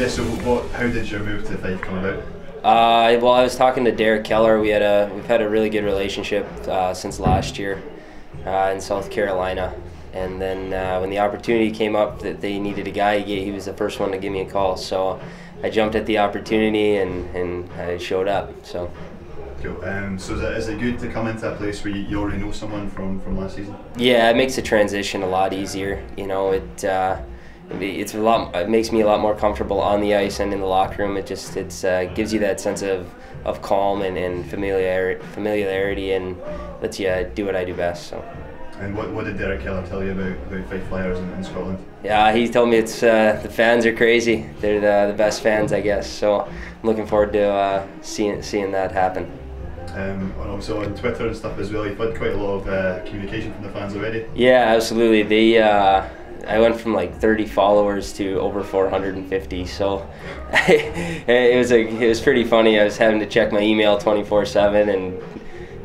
Yeah, so how did your move to Fife come about? Well, I was talking to Derek Keller. We've had a really good relationship since last year in South Carolina. And then when the opportunity came up that they needed a guy, he was the first one to give me a call. So I jumped at the opportunity and I showed up. So. Cool. So is it good to come into a place where you already know someone from last season? Yeah, it makes the transition a lot easier. You know, it makes me a lot more comfortable on the ice and in the locker room. It gives you that sense of calm and familiarity and lets you do what I do best. So. And what did Derek Keller tell you about Fife Flyers in Scotland? Yeah, he told me it's the fans are crazy. They're the best fans, I guess. So I'm looking forward to seeing that happen. And also on Twitter and stuff as well, you've had quite a lot of communication from the fans already. Yeah, absolutely. I went from like 30 followers to over 450, so it was pretty funny. I was having to check my email 24/7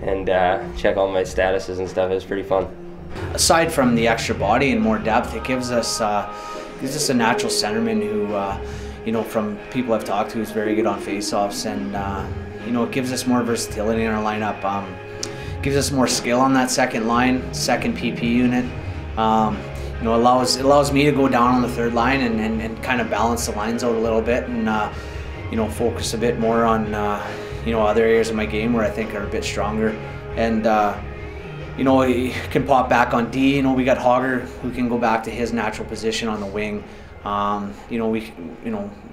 and check all my statuses and stuff. It was pretty fun. Aside from the extra body and more depth, it gives us a natural centerman who, from people I've talked to, is very good on face-offs, and it gives us more versatility in our lineup. Gives us more skill on that second line, second PP unit. Allows me to go down on the third line and kind of balance the lines out a little bit and focus a bit more on other areas of my game where I think are a bit stronger. And he can pop back on D. We got Hogger who can go back to his natural position on the wing.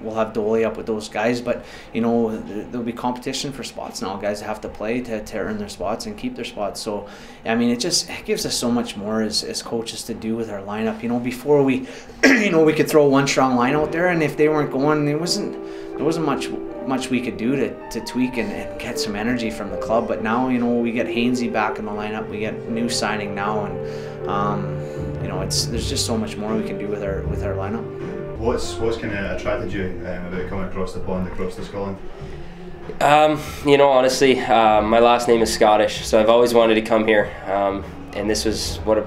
We'll have Dolly up with those guys, but there'll be competition for spots now. Guys have to play to earn their spots and keep their spots. So, I mean, it gives us so much more as coaches to do with our lineup. Before we, we could throw one strong line out there, and if they weren't going, there wasn't much we could do to tweak and get some energy from the club. But now, we get Hainsey back in the lineup. We get new signing now, and there's just so much more we can do with our lineup. What's kind of attracted you about coming across the pond, across to Scotland? Honestly, my last name is Scottish, so I've always wanted to come here, and this was what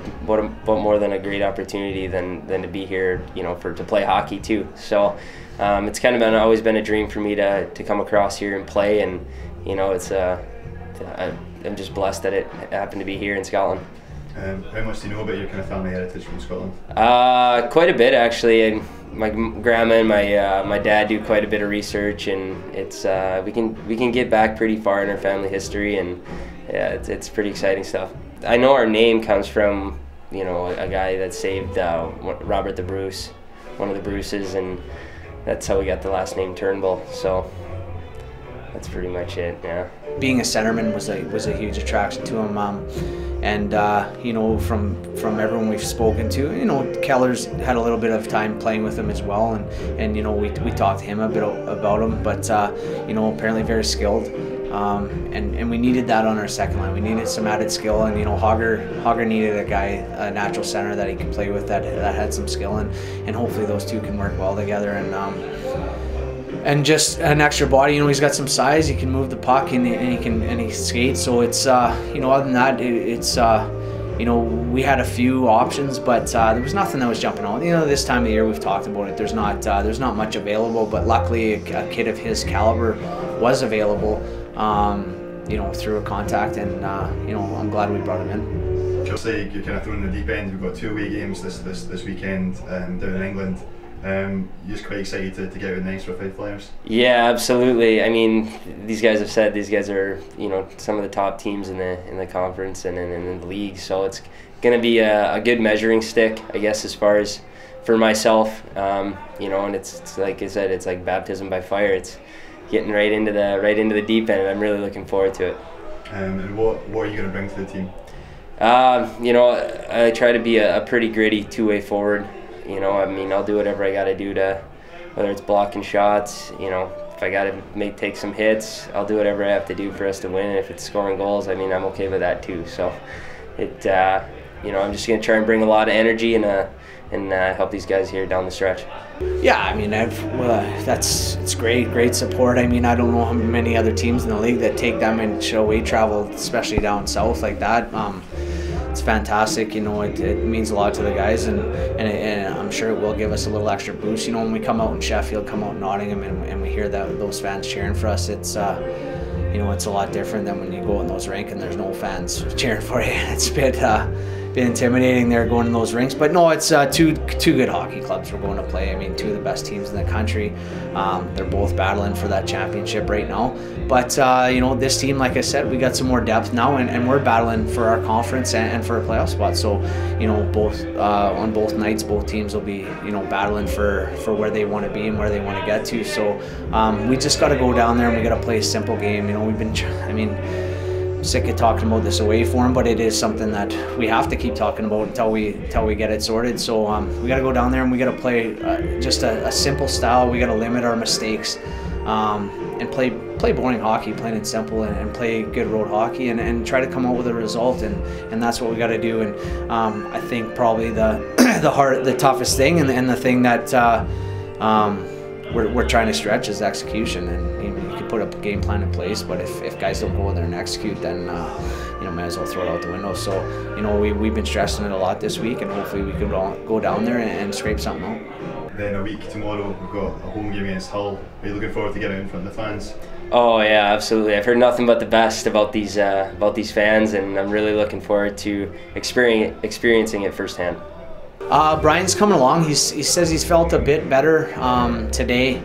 more than a great opportunity than to be here, to play hockey too. So it's kind of always been a dream for me to come across here and play, and I'm just blessed that it happened to be here in Scotland. How much do you know about your kind of family heritage from Scotland? Quite a bit, actually. My grandma and my dad do quite a bit of research, and it's we can get back pretty far in our family history, and yeah, it's pretty exciting stuff. I know our name comes from a guy that saved Robert the Bruce, one of the Bruces, and that's how we got the last name Turnbull. So that's pretty much it. Yeah. Being a centerman was a huge attraction to him, and from everyone we've spoken to, Keller's had a little bit of time playing with him as well, and we talked to him a bit about him, but apparently very skilled, and we needed that on our second line. We needed some added skill, and Hogger needed a natural center that he could play with that had some skill, and hopefully those two can work well together, and just an extra body. He's got some size. He can move the puck and he skates. So it's other than that, we had a few options, but there was nothing that was jumping out. This time of the year we've talked about it. There's not much available, but luckily a kid of his caliber was available. Through a contact, and I'm glad we brought him in. Just say you're kind of thrown in the deep end. We've got 2 away games this weekend down in England. You're just quite excited to get out in the ice for Fife Flyers? Yeah, absolutely. I mean, these guys have said these guys are some of the top teams in the conference and in the league. So it's going to be a good measuring stick, I guess, as far as for myself. And it's like I said, it's like baptism by fire. It's getting right into the deep end, and I'm really looking forward to it. And what are you going to bring to the team? I try to be a pretty gritty two-way forward. I'll do whatever I got to do whether it's blocking shots, if I got to take some hits, I'll do whatever I have to do for us to win. And if it's scoring goals, I'm okay with that too. So I'm just going to try and bring a lot of energy and help these guys here down the stretch. Yeah, it's great support. I don't know how many other teams in the league that take that much away travel, especially down south like that. it's fantastic. You know, it means a lot to the guys, and I'm sure it will give us a little extra boost. You know, when we come out in Sheffield, come out in Nottingham, and we hear those fans cheering for us, it's you know, it's a lot different than when you go in those rinks and there's no fans cheering for you. It's a bit intimidating there going in those rinks, but no, it's two good hockey clubs we're going to play. I mean, two of the best teams in the country. They're both battling for that championship right now, but you know, this team, like I said, we got some more depth now, and we're battling for our conference and for a playoff spot. So you know, both on both nights, both teams will be, you know, battling for where they want to be and where they want to get to. So we just got to go down there and we got to play a simple game. You know, we've been, I mean, sick of talking about this away form, but it is something that we have to keep talking about until we get it sorted. So we got to go down there and we got to play just a simple style. We got to limit our mistakes and play boring hockey, plain and simple, and play good road hockey, and try to come out with a result. And that's what we got to do. And I think probably the toughest thing and the thing that we're trying to stretch is execution. And you can put a game plan in place, but if guys don't go in there and execute, then you know, might as well throw it out the window. So you know, we've been stressing it a lot this week, and hopefully we can go down there and scrape something out. Then a week tomorrow, we've got a home game against Hull. Are you looking forward to getting in front of the fans? Oh yeah, absolutely. I've heard nothing but the best about these fans, and I'm really looking forward to experiencing it firsthand. Brian's coming along. He says he's felt a bit better today,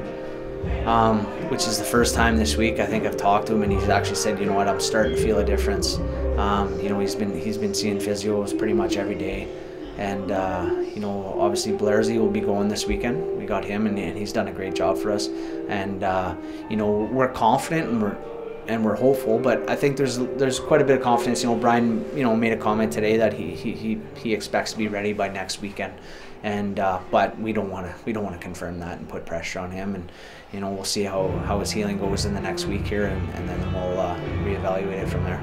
which is the first time this week I think I've talked to him, and he's actually said, you know what, I'm starting to feel a difference. You know, he's been seeing physios pretty much every day, and you know, obviously Blairsy will be going this weekend. We got him, and he's done a great job for us. And you know, we're confident and we're hopeful, but I think there's quite a bit of confidence. You know, Brian, you know, made a comment today that he expects to be ready by next weekend, and but we don't want to confirm that and put pressure on him. And you know, we'll see how his healing goes in the next week here, and then we'll reevaluate it from there.